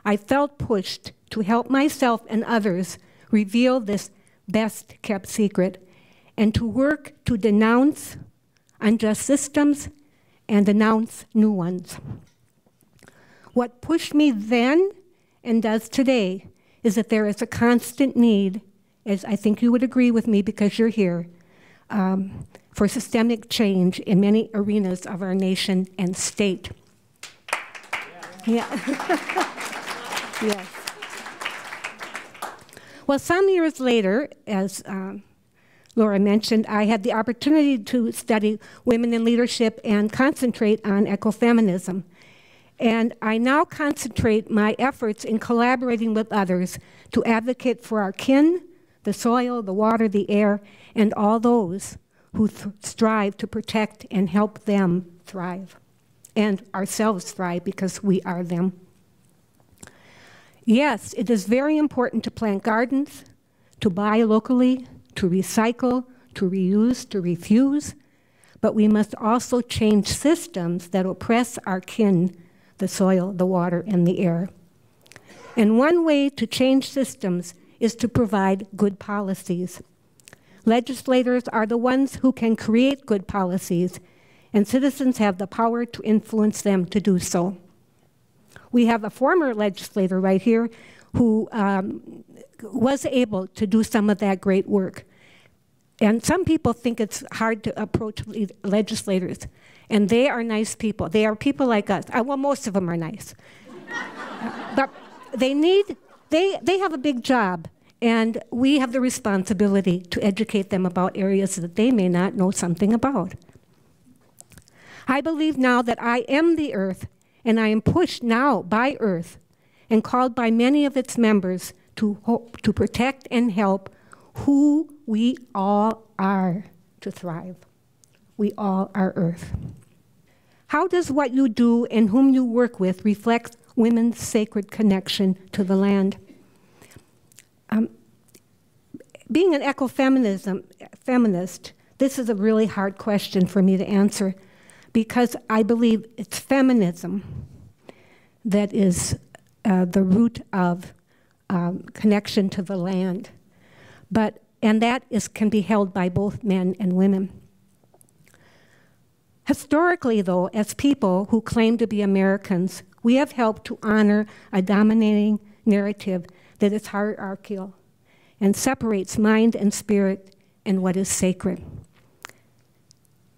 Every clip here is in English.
I felt pushed to help myself and others reveal this best-kept secret and to work to denounce unjust systems and denounce new ones. What pushed me then and does today is that there is a constant need, as I think you would agree with me because you're here, for systemic change in many arenas of our nation and state. Yeah. Yes. Well, some years later, as Laura mentioned, I had the opportunity to study women in leadership and concentrate on ecofeminism. And I now concentrate my efforts in collaborating with others to advocate for our kin, the soil, the water, the air, and all those who strive to protect and help them thrive, and ourselves thrive because we are them. Yes, it is very important to plant gardens, to buy locally, to recycle, to reuse, to refuse, but we must also change systems that oppress our kin, the soil, the water, and the air. And one way to change systems is to provide good policies. Legislators are the ones who can create good policies, and citizens have the power to influence them to do so. We have a former legislator right here who was able to do some of that great work. And some people think it's hard to approach legislators, and they are nice people. They are people like us. Well, most of them are nice. But they have a big job, and we have the responsibility to educate them about areas that they may not know something about. I believe now that I am the earth, and I am pushed now by earth and called by many of its members to protect and help who we all are to thrive. We all are earth. How does what you do and whom you work with reflect women's sacred connection to the land? Being an feminist, this is a really hard question for me to answer because I believe it's feminism that is the root of connection to the land. And that can be held by both men and women. Historically, though, as people who claim to be Americans, we have helped to honor a dominating narrative that is hierarchical and separates mind and spirit and what is sacred.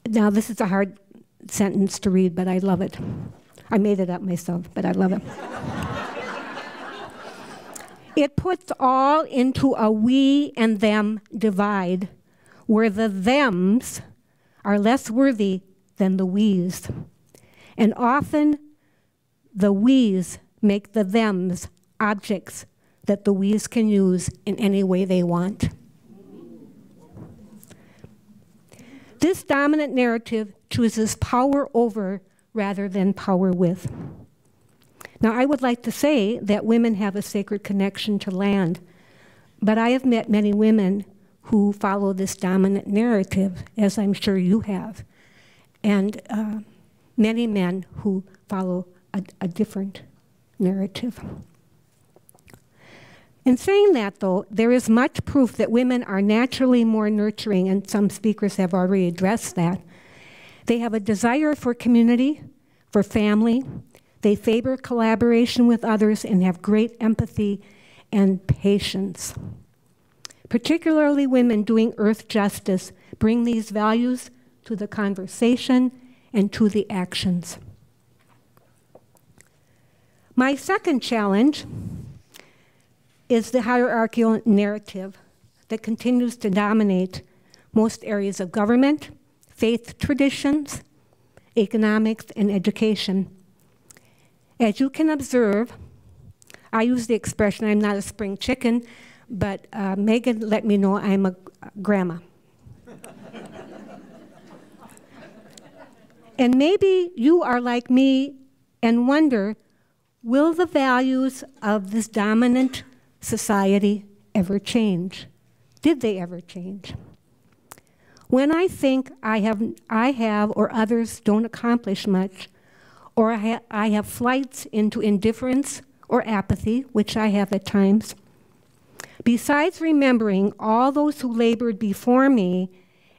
Now, this is a hard sentence to read, but I love it. I made it up myself, but I love it. It puts all into a we and them divide, where the thems are less worthy than the we's. And often, the we's make the thems objects that the we's can use in any way they want. This dominant narrative chooses power over rather than power with. Now, I would like to say that women have a sacred connection to land, but I have met many women who follow this dominant narrative, as I'm sure you have, and many men who follow a different narrative. In saying that, though, there is much proof that women are naturally more nurturing, and some speakers have already addressed that. They have a desire for community, for family. They favor collaboration with others and have great empathy and patience. Particularly women doing earth justice bring these values to the conversation and to the actions. My second challenge is the hierarchical narrative that continues to dominate most areas of government, faith traditions, economics, and education. As you can observe, I use the expression, I'm not a spring chicken, but Megan let me know I'm a grandma. And maybe you are like me and wonder, will the values of this dominant society ever change? Did they ever change? When I think I have or others don't accomplish much, or I have flights into indifference or apathy, which I have at times. Besides remembering all those who labored before me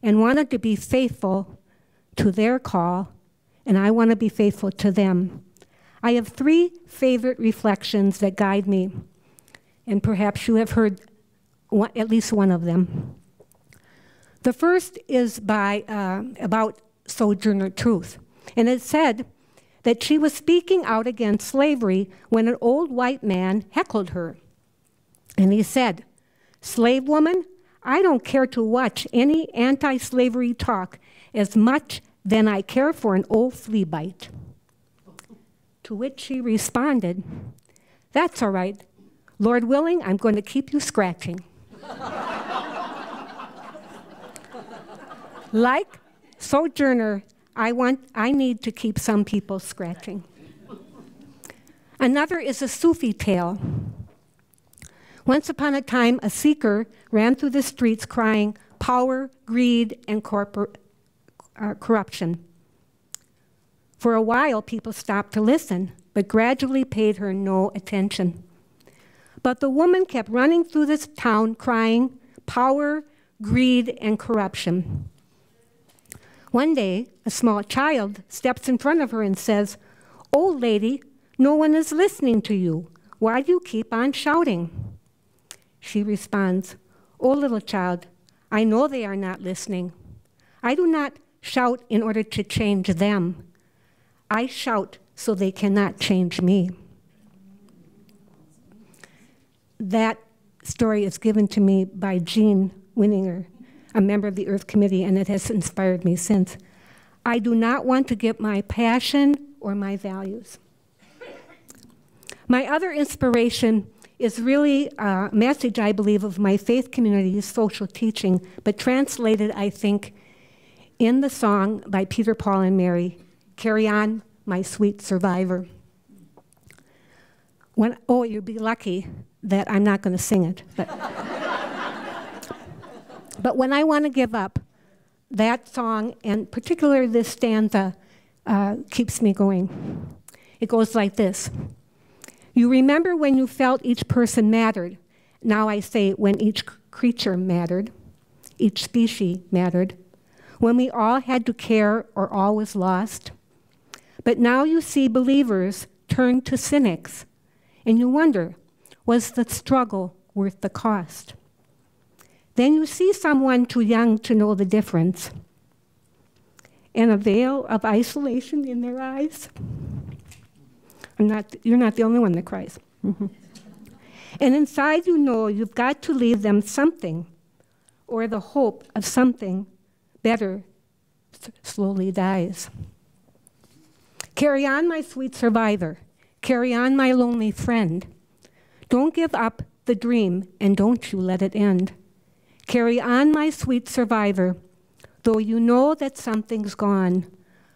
and wanted to be faithful to their call, and I want to be faithful to them, I have 3 favorite reflections that guide me, and perhaps you have heard at least one of them. The first is about Sojourner Truth, and it said that she was speaking out against slavery when an old white man heckled her. And he said, "Slave woman, I don't care to watch any anti-slavery talk as much than I care for an old flea bite." To which she responded, "That's all right. Lord willing, I'm going to keep you scratching." Like Sojourner, I need to keep some people scratching. Another is a Sufi tale. Once upon a time, a seeker ran through the streets crying, "Power, greed, and corruption." For a while, people stopped to listen, but gradually paid her no attention. But the woman kept running through this town crying, "Power, greed, and corruption." One day, a small child steps in front of her and says, "Old lady, no one is listening to you. Why do you keep on shouting?" She responds, "Oh, little child, I know they are not listening. I do not shout in order to change them. I shout so they cannot change me." That story is given to me by Jean Winninger, a member of the Earth Committee, and it has inspired me since. I do not want to get my passion or my values. My other inspiration is really a message, I believe, of my faith community's social teaching, but translated, I think, in the song by Peter, Paul, and Mary, "Carry On, My Sweet Survivor." You'd be lucky that I'm not going to sing it. But when I want to give up, that song, and particularly this stanza, keeps me going. It goes like this. "You remember when you felt each person mattered. Now I say when each creature mattered, each species mattered, when we all had to care or all was lost. But now you see believers turn to cynics, and you wonder, was the struggle worth the cost? Then you see someone too young to know the difference, and a veil of isolation in their eyes." You're not the only one that cries. "And inside you know you've got to leave them something, or the hope of something better slowly dies. Carry on, my sweet survivor. Carry on, my lonely friend. Don't give up the dream, and don't you let it end. Carry on, my sweet survivor, though you know that something's gone.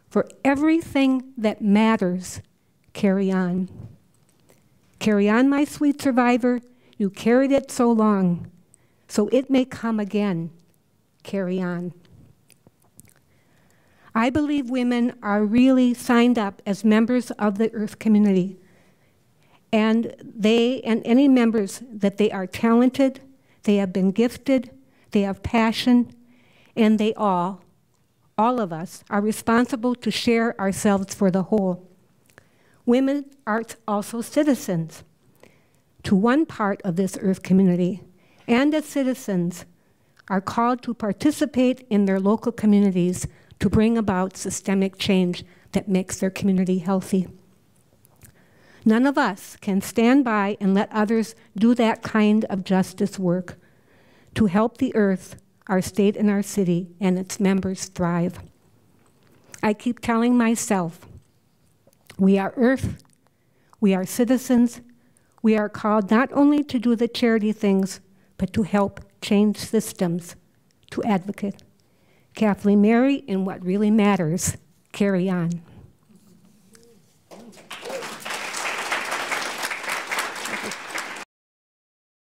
For everything that matters, carry on. Carry on, my sweet survivor. You carried it so long, so it may come again. Carry on." I believe women are really signed up as members of the Earth community. And they, and any members, that they are talented, they have been gifted, they have passion, and they all of us, are responsible to share ourselves for the whole. Women are also citizens to one part of this Earth community, and as citizens are called to participate in their local communities to bring about systemic change that makes their community healthy. None of us can stand by and let others do that kind of justice work to help the Earth, our state and our city, and its members thrive. I keep telling myself, we are Earth, we are citizens, we are called not only to do the charity things, but to help change systems, to advocate. Kathleen, Mary, in what really matters, carry on.